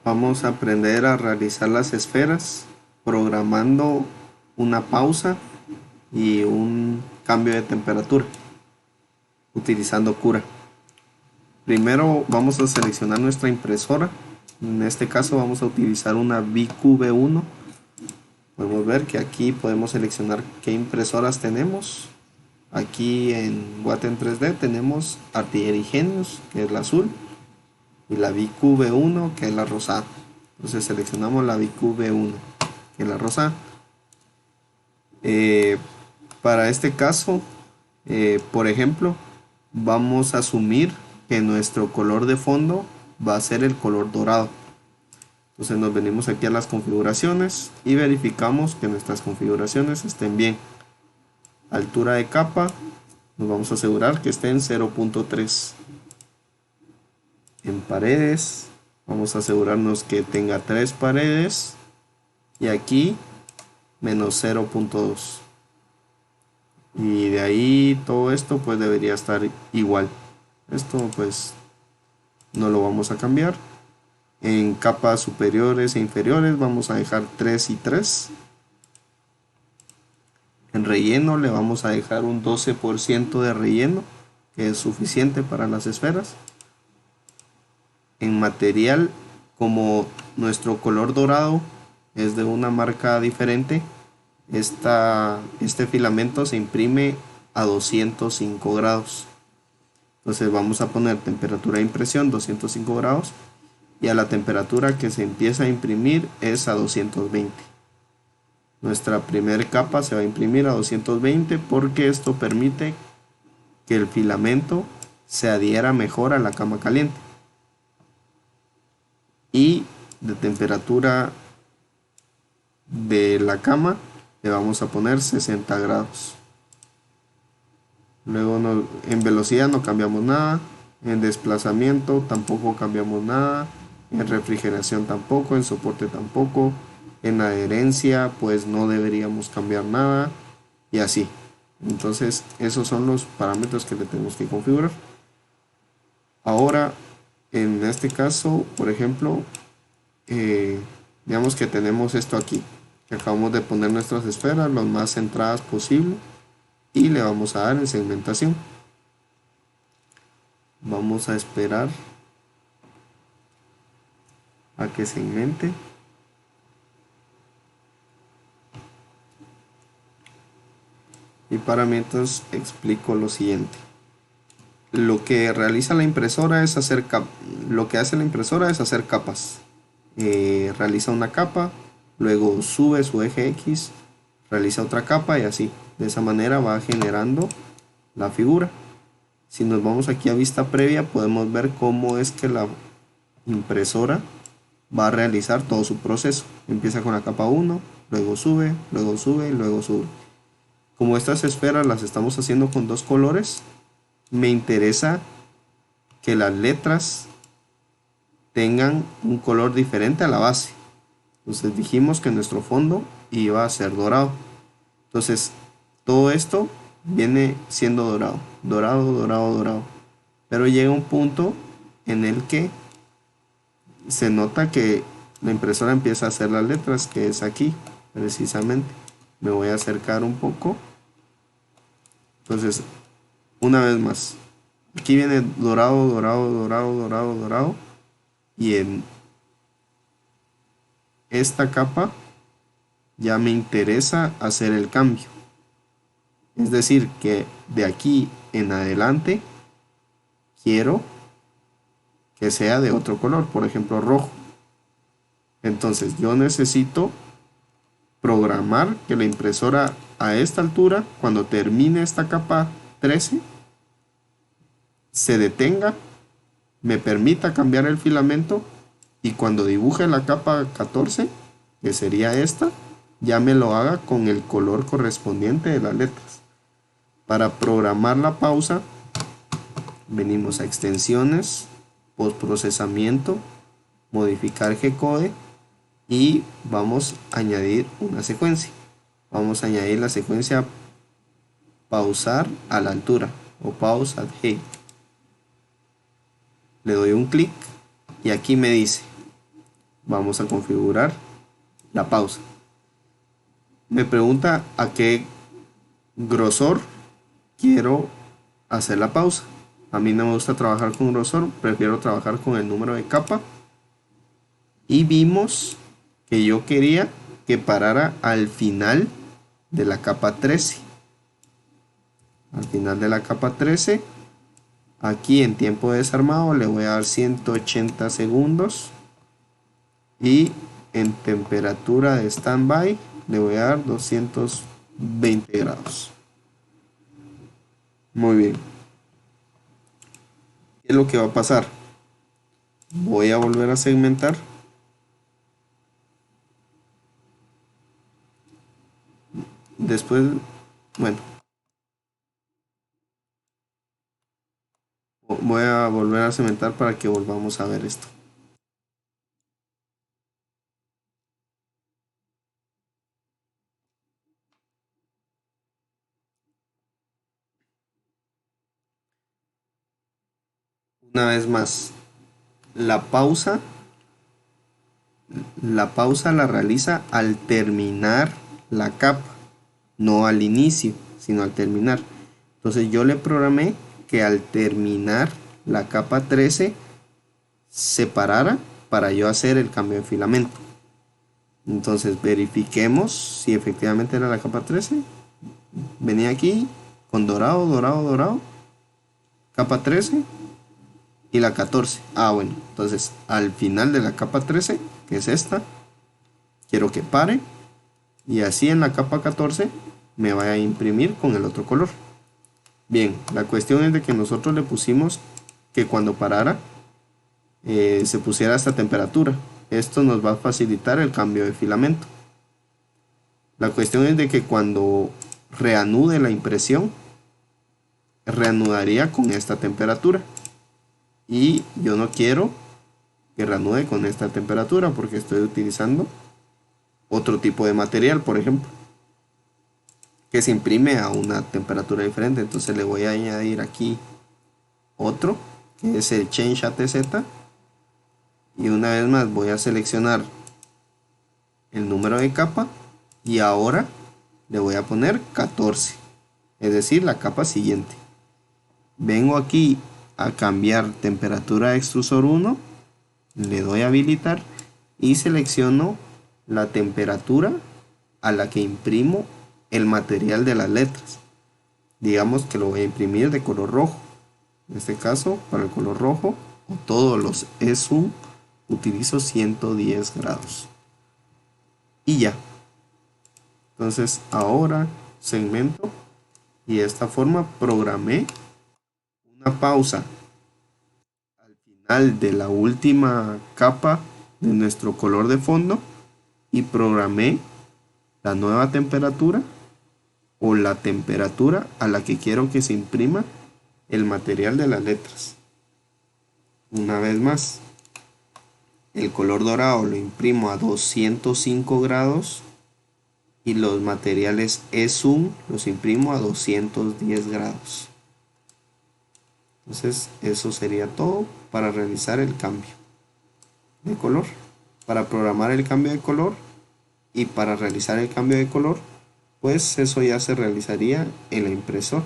Vamos a aprender a realizar las esferas programando una pausa y un cambio de temperatura utilizando Cura. Primero vamos a seleccionar nuestra impresora. En este caso vamos a utilizar una VQV1. Podemos ver que aquí podemos seleccionar qué impresoras tenemos. Aquí en Watan 3D tenemos Artillery Genius, que es la azul, y la VQV1, que es la rosada. Entonces seleccionamos la VQV1, que es la rosada. Para este caso, por ejemplo, vamos a asumir que nuestro color de fondo va a ser el color dorado. Entonces nos venimos aquí a las configuraciones y verificamos que nuestras configuraciones estén bien. Altura de capa, nos vamos a asegurar que esté en 0.3. En paredes, vamos a asegurarnos que tenga 3 paredes. Y aquí, menos 0.2. Y de ahí todo esto pues debería estar igual. Esto pues no lo vamos a cambiar. En capas superiores e inferiores vamos a dejar 3 y 3. En relleno le vamos a dejar un 12% de relleno, que es suficiente para las esferas. En material, como nuestro color dorado es de una marca diferente, este filamento se imprime a 205 grados. Entonces vamos a poner temperatura de impresión 205 grados y a la temperatura que se empieza a imprimir es a 220. Nuestra primera capa se va a imprimir a 220 porque esto permite que el filamento se adhiera mejor a la cama caliente. Y de temperatura de la cama le vamos a poner 60 grados. Luego en velocidad no cambiamos nada, en desplazamiento tampoco cambiamos nada, en refrigeración tampoco, en soporte tampoco, en adherencia pues no deberíamos cambiar nada y así. Entonces esos son los parámetros que le tenemos que configurar. Ahora en este caso, por ejemplo, digamos que tenemos esto aquí, que acabamos de poner nuestras esferas lo más centradas posible y le vamos a dar en segmentación. Vamos a esperar a que segmente. Y para mientras explico lo siguiente. Lo que realiza la impresora es hacer lo que hace la impresora es hacer capas. Realiza una capa, luego sube su eje X, realiza otra capa y así. De esa manera va generando la figura. Si nos vamos aquí a vista previa, podemos ver cómo es que la impresora va a realizar todo su proceso. Empieza con la capa 1, luego sube y luego sube. Como estas esferas las estamos haciendo con dos colores, me interesa que las letras tengan un color diferente a la base. Entonces dijimos que nuestro fondo iba a ser dorado. Entonces todo esto viene siendo dorado, dorado. Pero llega un punto en el que se nota que la impresora empieza a hacer las letras, que es aquí precisamente. Me voy a acercar un poco. Entonces, una vez más, aquí viene dorado. Y en esta capa ya me interesa hacer el cambio. Es decir, que de aquí en adelante quiero que sea de otro color, por ejemplo rojo. Entonces yo necesito programar que la impresora a esta altura, cuando termine esta capa 13, se detenga, me permita cambiar el filamento y cuando dibuje la capa 14, que sería esta, ya me lo haga con el color correspondiente de las letras. Para programar la pausa, venimos a extensiones, postprocesamiento, modificar G-code y vamos a añadir una secuencia. Vamos a añadir la secuencia pausar a la altura o pause at height. Le doy un clic y aquí me dice vamos a configurar la pausa. Me pregunta a qué grosor quiero hacer la pausa. A mí no me gusta trabajar con grosor, prefiero trabajar con el número de capa. Y vimos que yo quería que parara al final de la capa 13. Al final de la capa 13, aquí en tiempo de desarmado le voy a dar 180 segundos. Y en temperatura de standby le voy a dar 220 grados. Muy bien. ¿Qué es lo que va a pasar? Voy a volver a segmentar. Después, bueno, voy a volver a segmentar para que volvamos a ver esto. Una vez más, la pausa la realiza al terminar la capa, no al inicio, sino al terminar. Entonces yo le programé que al terminar la capa 13 se parara para yo hacer el cambio de filamento. Entonces verifiquemos si efectivamente era la capa 13. Venía aquí con dorado, dorado, dorado, capa 13 y la 14. Bueno, entonces al final de la capa 13, que es esta, quiero que pare y así en la capa 14 me vaya a imprimir con el otro color. Bien, la cuestión es de que nosotros le pusimos que cuando parara se pusiera a esta temperatura. Esto nos va a facilitar el cambio de filamento. La cuestión es de que cuando reanude la impresión, reanudaría con esta temperatura. Y yo no quiero que reanude con esta temperatura porque estoy utilizando otro tipo de material, por ejemplo, que se imprime a una temperatura diferente. Entonces le voy a añadir aquí otro, que es el Change ATZ. Y una vez más voy a seleccionar el número de capa y ahora le voy a poner 14, es decir, la capa siguiente. Vengo aquí a cambiar temperatura de extrusor 1, le doy a habilitar y selecciono la temperatura a la que imprimo el material de las letras. Digamos que lo voy a imprimir de color rojo. En este caso, para el color rojo o todos los ESUN utilizo 110 grados y ya. Entonces ahora segmento y de esta forma programé una pausa al final de la última capa de nuestro color de fondo y programé la nueva temperatura o la temperatura a la que quiero que se imprima el material de las letras. Una vez más, el color dorado lo imprimo a 205 grados y los materiales ESUN los imprimo a 210 grados. Entonces eso sería todo para realizar el cambio de color. Para programar el cambio de color y para realizar el cambio de color, pues eso ya se realizaría en la impresora.